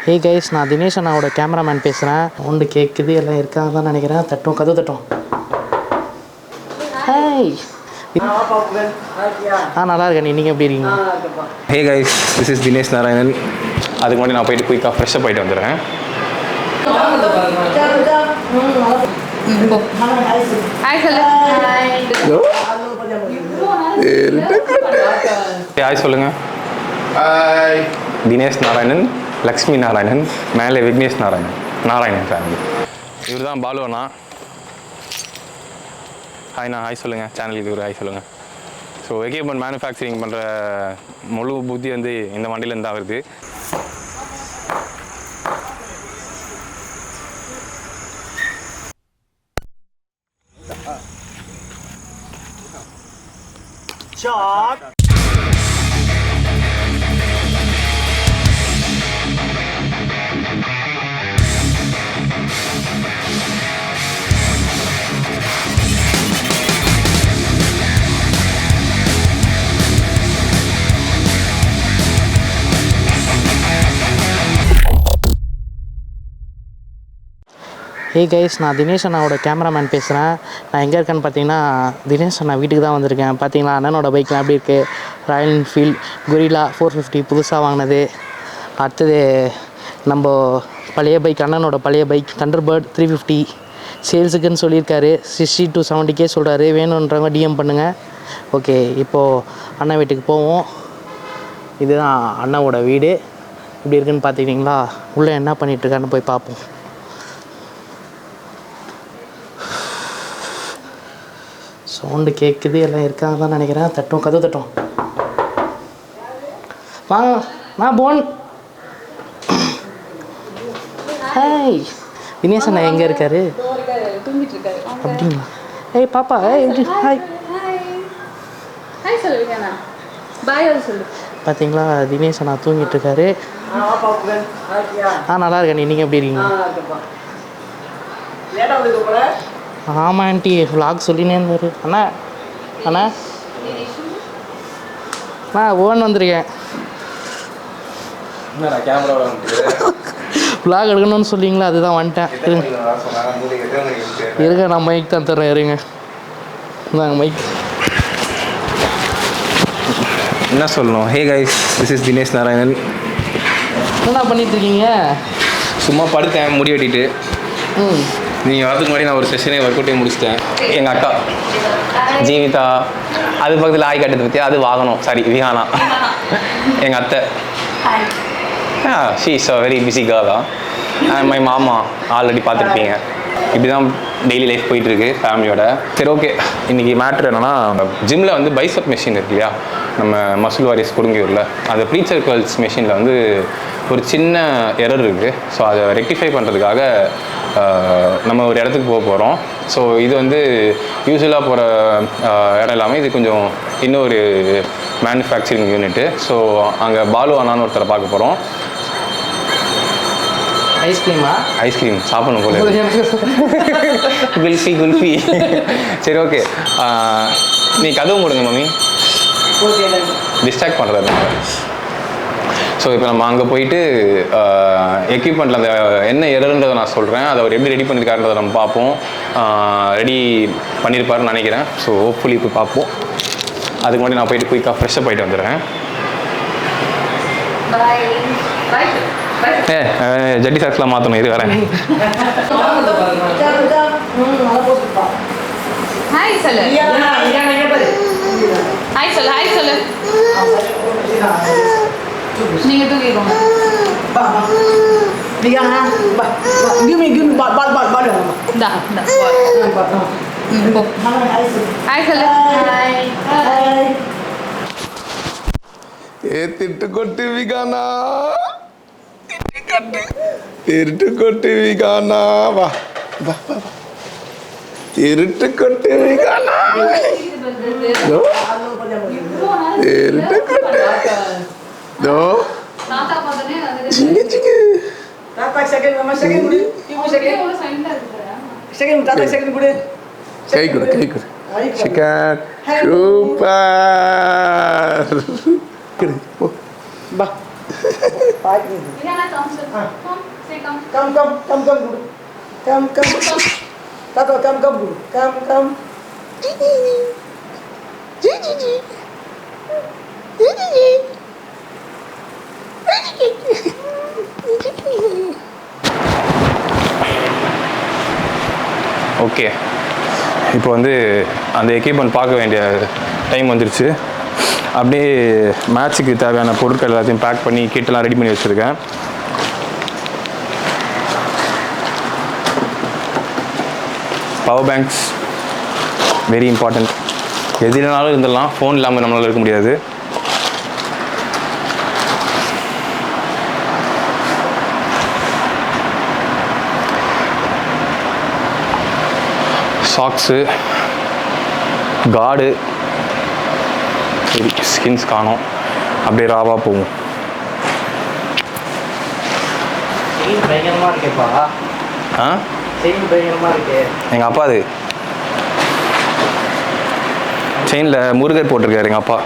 Hey guys, நான் தினேஷ் அண்ணாவோட cameraman பேசுகிறேன். ஒன்று கேட்குது, எல்லாம் இருக்காங்க தான் நினைக்கிறேன். தட்டும், கதவு தட்டும். ஹாய். நல்லா இருக்கேன். நீங்கள் எப்படி இருக்கீங்க? Hey guys, this is Dinesh Narayanan. அதுக்கு முன்னாடி நான் போயிட்டு குயிக்காக ஃப்ரெஷ்ஷப் ஆகிட்டு வந்துடுறேன். ஹாய் சொல்லுங்கள். ஹாய். தினேஷ் நாராயணன், லக்ஷ்மி நாராயணன், மேலே விக்னேஷ் நாராயணன் ஃபேமிலி. இவர் தான் பாலு அண்ணா. ஹாய்ண்ணா, ஹாய் சொல்லுங்கள். சேனலுக்கு ஒரு ஹாய் சொல்லுங்கள். ஸோ எக்யூப்மெண்ட் மேனுஃபேக்சரிங் பண்ணுற முழு புத்தி வந்து இந்த வண்டியிலேருந்து தான் வருது. ஹே கைஸ், நான் தினேஷ் அண்ணாவோட கேமராமேன் பேசுகிறேன். நான் எங்கே இருக்கேன்னு பார்த்தீங்கன்னா, தினேஷ் அண்ணா வீட்டுக்கு தான் வந்திருக்கேன். பார்த்தீங்களா அண்ணனோட பைக்லாம் எப்படி இருக்குது? ராயல் என்ஃபீல்ட் கொரில்லா 450 புதுசாக வாங்கினது. அடுத்தது நம்ம பழைய பைக், அண்ணனோட பழைய பைக் தண்டர்பர்ட் 350 சேல்ஸுக்குன்னு சொல்லியிருக்காரு. 60 to 70K சொல்கிறாரு. வேணுன்றவங்க டிஎம் பண்ணுங்கள். ஓகே, இப்போது அண்ணன் வீட்டுக்கு போவோம். இதுதான் அண்ணாவோட வீடு. இப்படி இருக்குன்னு பார்த்துக்கிட்டிங்களா? உள்ளே என்ன பண்ணிகிட்ருக்கான்னு போய் பார்ப்போம். சவுண்டு கேட்குது, எல்லாம் இருக்காங்க தான் நினைக்கிறேன். தட்டும், கதவு தட்டும். வாங்க, நான் போன். ஹாய். தினேஷ் அண்ணா எங்கே இருக்காரு? அப்படிங்களா? ஏய் பாப்பா, எப்படி? ஹாய். பார்த்தீங்களா, தினேஷ் அண்ணா தூங்கிட்டு இருக்காரு. நல்லா இருக்கேன். நீங்கள் எப்படி இருக்கீங்க? ஆமாம் ஆண்டி, விளாக் சொல்லினே இருந்தார். அண்ணா அண்ணா ஓன் வந்திருக்கேன். விளாக் எடுக்கணும்னு சொல்லிங்களா, அதுதான் வந்துட்டேன். இருங்க, நான் மைக் தான் தர்றேன். இருங்க, இந்தாங்க மைக். என்ன சொல்லணும்? Hey guys, this is Dinesh Narayanan. என்ன பண்ணிட்டுருக்கீங்க? சும்மா படுத்தேன் முடி வெட்டிட்டு. நீங்கள் வரதுக்கு முன்னாடி நான் ஒரு செஷனே ஒர்க் அவுட்டே முடிச்சிட்டேன். எங்கள் அக்கா ஜீவிதா, அது பக்கத்தில் ஆய் கட்டத்தை பற்றி அது வாங்கணும். சாரி, விஹானா எங்கள் அத்தை. She is a very busy Kerala. And my மாமா ஆல்ரெடி பார்த்துருப்பீங்க. இப்படி தான் டெய்லி லைஃப் போயிட்டுருக்கு ஃபேமிலியோட. சரி, ஓகே. இன்றைக்கி மேட்ரு என்னென்னா, ஜிம்மில் வந்து பைசப் மெஷின் இருக்கு இல்லையா, நம்ம மசில் வாரியர்ஸ் கொடுங்கியூரில், அந்த ப்ரீ சர்க்கிள்ஸ் மெஷினில் வந்து ஒரு சின்ன எரர் இருக்குது. ஸோ அதை ரெக்டிஃபை பண்ணுறதுக்காக நம்ம ஒரு இடத்துக்கு போகிறோம். ஸோ இது வந்து யூஸ்வலாக போகிற இடம் எல்லாமே இது கொஞ்சம் இன்னொரு மேனுஃபேக்சரிங் யூனிட்டு. ஸோ அங்கே பாலு அண்ணான்னு ஒருத்தரை பார்க்க போகிறோம். ஐஸ்கிரீம் சாப்பிடணும் போல. குல்ஃபி. சரி, ஓகே. நீ கதவு மூடுங்க மம்மி, டிஸ்ட்ராக்ட் பண்ணுறது. ஸோ இப்போ நம்ம அங்கே போயிட்டு எக்யூப்மெண்ட்டில் அந்த என்ன எரர்ன்றதை நான் சொல்கிறேன். அதை அவர் எப்படி ரெடி பண்ணியிருக்காருன்றதை நம்ம பார்ப்போம். ரெடி பண்ணியிருப்பாருன்னு நினைக்கிறேன். ஸோ ஹோப்ஃபுல்லி இப்போ பார்ப்போம். அதுக்கு முன்னாடி நான் போயிட்டு குயிக்காக ஃப்ரெஷ்ஷப் ஆகிட்டு வந்துடுறேன். ஜட்டி சாக்ஸ்லாம் மாற்றணும். இது வரேன். ஹாய் சொல்லு. ஹாய் சொல்லு. ஹாய் சொல்லு. நீங்க தூக்கிக்கோங்க. திட்டு கொட்டு விகானா, திருட்டு கொட்டு விகானா, வா வா வா, திருட்டு கொட்டு விகானா, திருட்டு கொட்டு தோ சிங்க சிங்க. தாத்தா செகண்ட், நம்ம செகண்ட் குடு. இவங்க செகண்ட் செகண்ட் தாத்தா செகண்ட் குடு. கை கொடு. Chicken super. பா பார்க்குறது Rihanna, come, sir. Come, say come. Come குடு கம் தாத்தா கம் குடு கம் ஓகே, இப்போ வந்து அந்த எக்யூப்மெண்ட் பார்க்க வேண்டிய டைம் வந்துருச்சு. அப்படியே மேட்ச்சுக்கு தேவையான பொருட்கள் எல்லாத்தையும் பேக் பண்ணி கிட்டெல்லாம் ரெடி பண்ணி வச்சுருக்கேன். Power banks very important. எது இல்லைனாலும் இருந்துடலாம், ஃபோன் இல்லாமல் நம்மளால் இருக்க முடியாது. சாக்ஸு, கார்டு, சரி ஸ்கின்ஸ் காணோம், அப்படியே ராவாக போகும். பயங்கரமாக இருக்கேப்பா. ஆ செயின் பயங்கரமாக இருக்கு. எங்கள் அப்பா அது செயினில் முருகர் போட்டிருக்காரு எங்கள் அப்பா.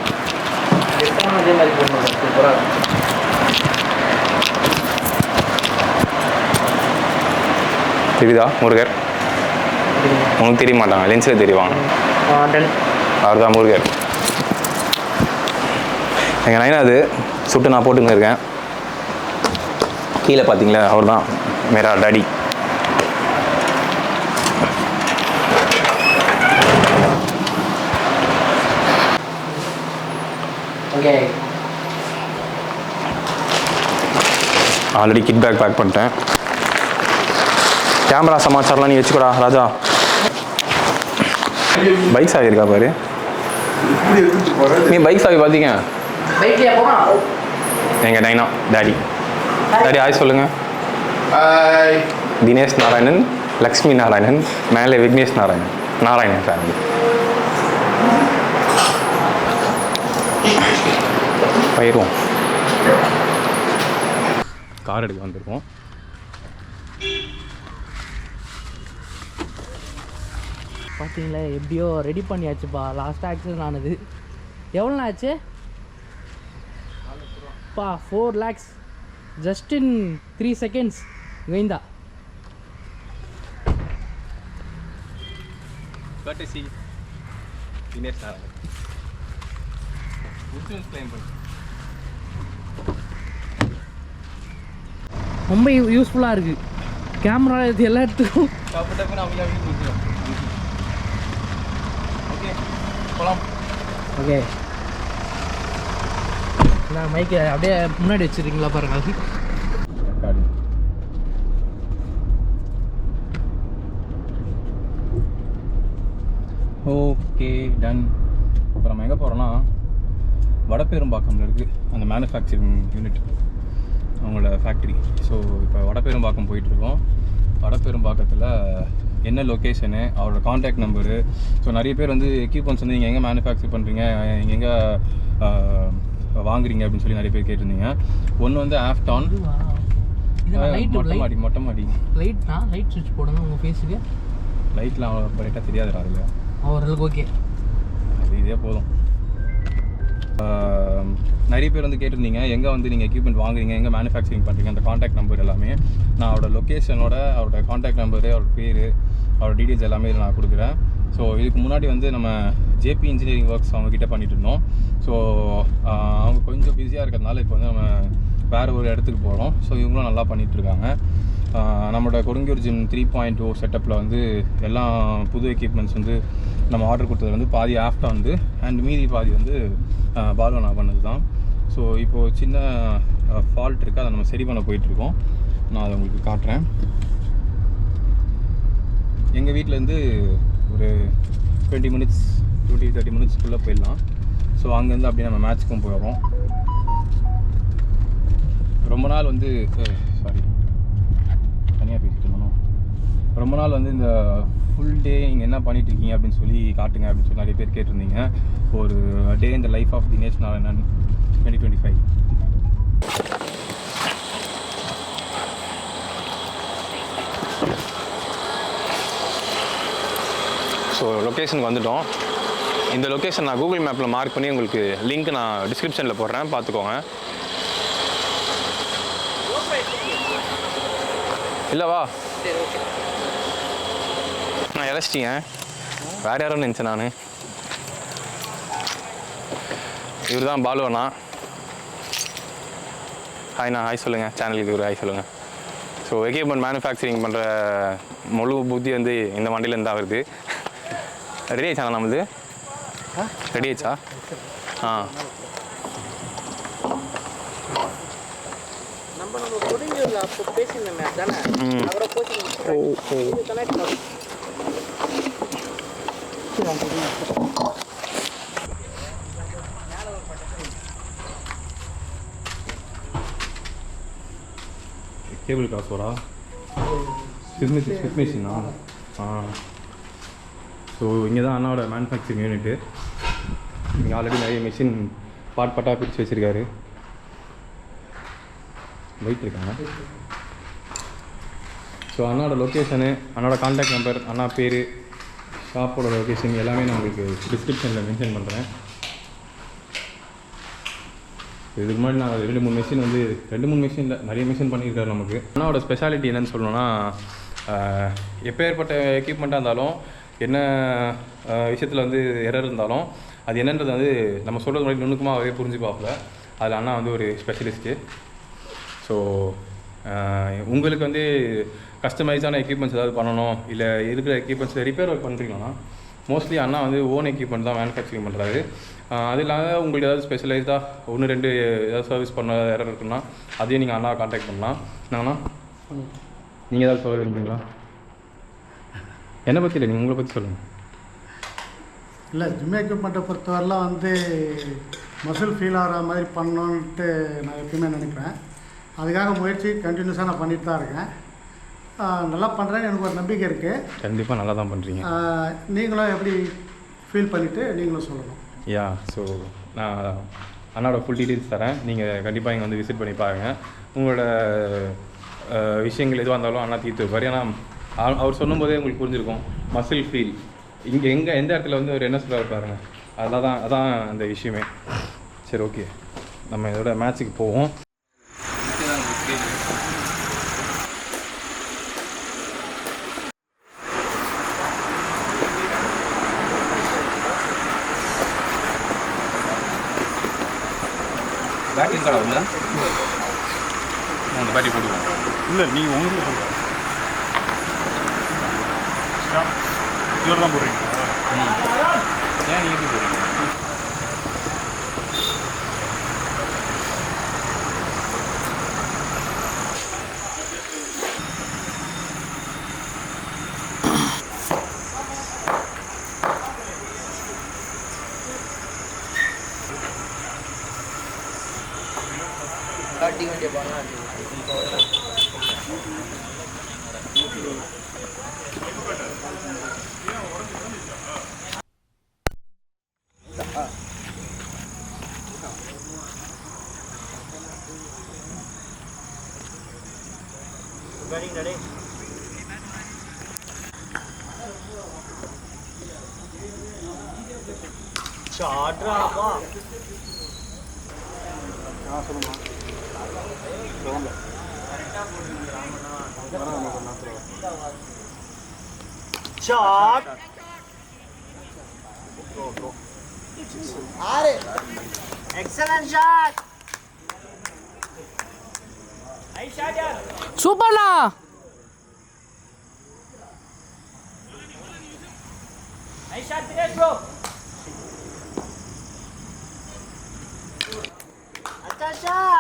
அதே மாதிரி போடணும், சூப்பராக இருக்கும். தெரியுதா முருகர்? உனக்கு தெரிய மாட்டாங்க, லென்ஸில் தெரியுவாங்க. அவர் தான் முருகர். எங்கள் நைனா அது சுட்டு நான் போட்டுன்னு இருக்கேன். கீழே பார்த்தீங்களா, அவர் தான் மேரா daddy. Okay, already kit bag பண்ணிட்டேன். கேமரா சமாச்சாரம்லாம் நீ வச்சுக்கூடா ராஜா. பைக் சாவி இருக்கா பாரு. நீ பைக் சாவி பார்த்தீங்க? பைக்லையா போனா? எங்கள் நைனா டாடி. டாடி ஆய் சொல்லுங்க. தினேஷ் நாராயணன், லக்ஷ்மி நாராயணன், மேலே விக்னேஷ் நாராயணன் ஃபேமிலி. போயிடுவோம். கார் எடுக்க வந்திருக்கோம். பார்த்தீங்களா, எப்படியோ ரெடி பண்ணியாச்சுப்பா. லாஸ்ட்டாக ஆக்சிடென்ட் ஆனது எவ்வளோ ஆச்சு? 4 lakhs just in 3 seconds. Govinda, Dinesh Narayanan ரொம்ப யூஸ்ஃபுல்லாக இருக்குது. கேமரா இது எல்லா இடத்துக்கும். ஓகே, நான் மைக்கு அப்படியே முன்னாடி வச்சுருக்கீங்களா பாருங்க. Okay done. இப்போ நம்ம எங்கே போகிறோன்னா, வடபெரும்பாக்கம்ல இருக்குது அந்த மேனுஃபேக்சரிங் யூனிட், அவங்களோட ஃபேக்ட்ரி. ஸோ இப்போ வடபெரும்பாக்கம் போயிட்டுருக்கோம். வடபெரும்பாக்கத்தில் என்ன லொக்கேஷனு, அவரோட காண்டாக்ட் நம்பரு. ஸோ நிறைய பேர் வந்து எக்யூப்மெண்ட்ஸ் வந்து நீங்கள் எங்கே மேனுஃபேக்சர் பண்ணுறீங்க, எங்கே வாங்குறீங்க அப்படின்னு சொல்லி நிறைய பேர் கேட்டிருந்தீங்க. ஒன்று வந்து ஆஃப்டான் மொட்டை மாடி லைட்னா லைட் சுவிட்ச் போடுங்க உங்கள் ஃபேஸுக்கு. லைட்லாம் அவ்வளோ கரெக்டாக தெரியாது அதில். ஓரளவுக்கு ஓகே, அது இதே போதும். நிறைய பேர் வந்து கேட்டிருந்தீங்க எங்கே வந்து நீங்கள் எக்யூப்மெண்ட் வாங்குறீங்க, எங்கே மேனுஃபேக்சரிங் பண்ணுறீங்க, அந்த காண்டாக்ட் நம்பர் எல்லாமே. நான் அவரோட லொக்கேஷனோட அவரோட காண்டாக்ட் நம்பரு, அவரோட பேர், அவரோட டீட்டெயில்ஸ் எல்லாமே இதில் நான் கொடுக்குறேன். ஸோ இதுக்கு முன்னாடி வந்து நம்ம ஜேபி இன்ஜினியரிங் ஒர்க்ஸ் அவங்கக்கிட்ட பண்ணிட்டு இருந்தோம். ஸோ அவங்க கொஞ்சம் பிஸியாக இருக்கிறதுனால இப்போ வந்து நம்ம வேறு ஒரு இடத்துக்கு போகிறோம். ஸோ இவங்களும் நல்லா பண்ணிகிட்ருக்காங்க. நம்மளோட கொடுங்கூர் ஜிம் 3.0 செட்டப்பில் வந்து எல்லாம் புது எக்யூப்மெண்ட்ஸ் வந்து நம்ம ஆர்டர் கொடுத்தது வந்து பாதி ஆஃப்டாக வந்து அண்ட் மீதி பாதி வந்து பால்வனா பண்ணது தான். ஸோ இப்போது சின்ன ஃபால்ட் இருக்குது, அதை நம்ம சரி பண்ண போயிட்டுருக்கோம். நான் அதை உங்களுக்கு காட்டுறேன். எங்கள் வீட்டிலேருந்து ஒரு 20-30 மினிட்ஸ்க்குள்ளே போயிடலாம். ஸோ அங்கேருந்து அப்படியே நம்ம மேட்ச்சுக்கும் போயிடுறோம். ரொம்ப நாள் வந்து தனியாக பேசிட்டு இருந்தோம். ரொம்ப நாள் வந்து இந்த ஃபுல் டே நீங்கள் என்ன பண்ணிகிட்ருக்கீங்க அப்படின்னு சொல்லி காட்டுங்க அப்படின்னு சொல்லி நிறைய பேர் கேட்டிருந்தீங்க. ஒரு டே இந்த life of Dinesh Narayanan 2025. So லொக்கேஷனுக்கு வந்துட்டோம். இந்த லொக்கேஷன் நான் கூகுள் மேப்பில் மார்க் பண்ணி உங்களுக்கு லிங்க் நான் டிஸ்கிரிப்ஷனில் போடுறேன், பார்த்துக்கோங்க. இல்லை வா. நான் இழைச்சிட்டீங்க. வேறு யாரும் நினச்சேன் நான். இவர் தான் பாலு அண்ணா. ஹாய்ண்ணா, ஹாய் சொல்லுங்கள். சேனலுக்கு ஒரு ஹாய் சொல்லுங்கள். ஸோ எக்யூப்மெண்ட் மேனுஃபேக்சரிங் பண்ணுற முழு புத்தி வந்து இந்த வண்டியிலேருந்து தான் வருது. ரெடி ஆயிடுச்சா நம்மளுது? ரெடி ஆயிடுச்சா? ஆ, நம்ம முடிஞ்சூரில் அப்போ பேசியிருந்தோமே தானே, அவரை போச்சு கனெக்ட் பண்ணி கேபிள் காசோரா ஸ்விப் மிஷினா? ஆ, ஸோ இங்கே தான் அண்ணாவோட மேனுஃபேக்சரிங் யூனிட்டு. இங்கே ஆல்ரெடி நிறைய மிஷின் பாட்டாக பிரித்து வச்சுருக்காரு. வெயிட் இருக்காங்க. ஸோ அண்ணாவோட லொக்கேஷனு, அண்ணாவோட கான்டாக்ட் நம்பர், அண்ணா பேர், ஷாப்போட லொக்கேஷன் எல்லாமே நான் உங்களுக்கு டிஸ்கிரிப்ஷனில் மென்ஷன் பண்ணுறேன். இதுக்கு முன்னாடி நான் 2-3 மிஷின் வந்து 2-3 மிஷினில் நிறைய மிஷின் பண்ணியிருக்காரு நமக்கு. அண்ணாவோட ஸ்பெஷாலிட்டி என்னன்னு சொல்லணும்னா, எப்பேற்பட்ட எக்யூப்மெண்ட்டாக இருந்தாலும், என்ன விஷயத்தில் வந்து எரர் இருந்தாலும், அது என்னன்றது வந்து நம்ம சொல்கிறது மாதிரி நுணுக்கமாகவே புரிஞ்சு பார்ப்பல. அதில் அண்ணா வந்து ஒரு ஸ்பெஷலிஸ்ட்டு. ஸோ உங்களுக்கு வந்து கஸ்டமைஸான எக்யூப்மெண்ட்ஸ் ஏதாவது பண்ணணும், இல்லை இருக்கிற எக்யூப்மெண்ட்ஸில் ரிப்பேர் ஒர்க் பண்ணுறீங்கன்னா மோஸ்ட்லி அண்ணா வந்து ஓன் எக்யூப்மெண்ட் தான் மேனுஃபேக்சரிங் பண்ணுறாரு. அது இல்லாமல் உங்களுக்கு ஏதாவது ஸ்பெஷலைஸ்டாக 1-2 ஏதாவது சர்வீஸ் பண்ண எரர் இருக்குன்னா அதையும் நீங்கள் அண்ணா கான்டாக்ட் பண்ணலாம். என்னங்கண்ணா, நீங்கள் ஏதாவது சொல்ல விரும்புங்களா? என்னை பற்றி இல்லை, நீங்கள் உங்களை பற்றி சொல்லுங்கள். இல்லை, ஜிம் எக்யூப்மெண்ட்டை பொறுத்தவரைலாம் வந்து மசில் ஃபீல் ஆகிற மாதிரி பண்ணணுன்ட்டு நான் எப்பயுமே நினைக்கிறேன். அதுக்காக முயற்சி கண்டினியூஸாக நான் பண்ணிட்டு தான் இருக்கேன். நல்லா பண்ணுறேன்னு எனக்கு ஒரு நம்பிக்கை இருக்குது. கண்டிப்பாக நல்லா தான் பண்ணுறீங்க. நீங்களும் எப்படி ஃபீல் பண்ணிவிட்டு நீங்களும் சொல்லணும். யா, ஸோ நான் அண்ணாவோட ஃபுல் டீட்டெயில்ஸ் தரேன். நீங்கள் கண்டிப்பாக இங்கே வந்து விசிட் பண்ணி பாருங்கள். உங்களோட விஷயங்கள் எதுவாக இருந்தாலும் அண்ணா தீர்த்து வைப்பார். ஏன்னா அவர் சொல்லும்போதே உங்களுக்கு புரிஞ்சிருக்கும் மசில் ஃபீல் இங்கே எந்த இடத்துல வந்து அவர் என்ன சொல்ல பாருங்க. அதான் அந்த விஷயமே. சரி, ஓகே, நம்ம இதோட மேட்ச்சுக்கு போவோம். பேட்டிங் கடை இல்லை, அந்த பேட்டி போட்டுக்கலாம். இல்லை, நீங்கள் உங்களுக்கு சொல்லுங்கள். இவர் தான் போடுறீங்க. ஏன் நீங்கள் எப்படி போடுறீங்க? காட்டி வேண்டிய பண்ணலாம். ready. சாட்ராப்பா சொல்லுமா ஷாட் ஆறு எக்ஸலென்ட் ஷாட் நைஸ் ஷாட் யார் சூப்பர்ண்ணா நைஸ் ஷாட் தினேஷ் ப்ரோ अच्छा शॉट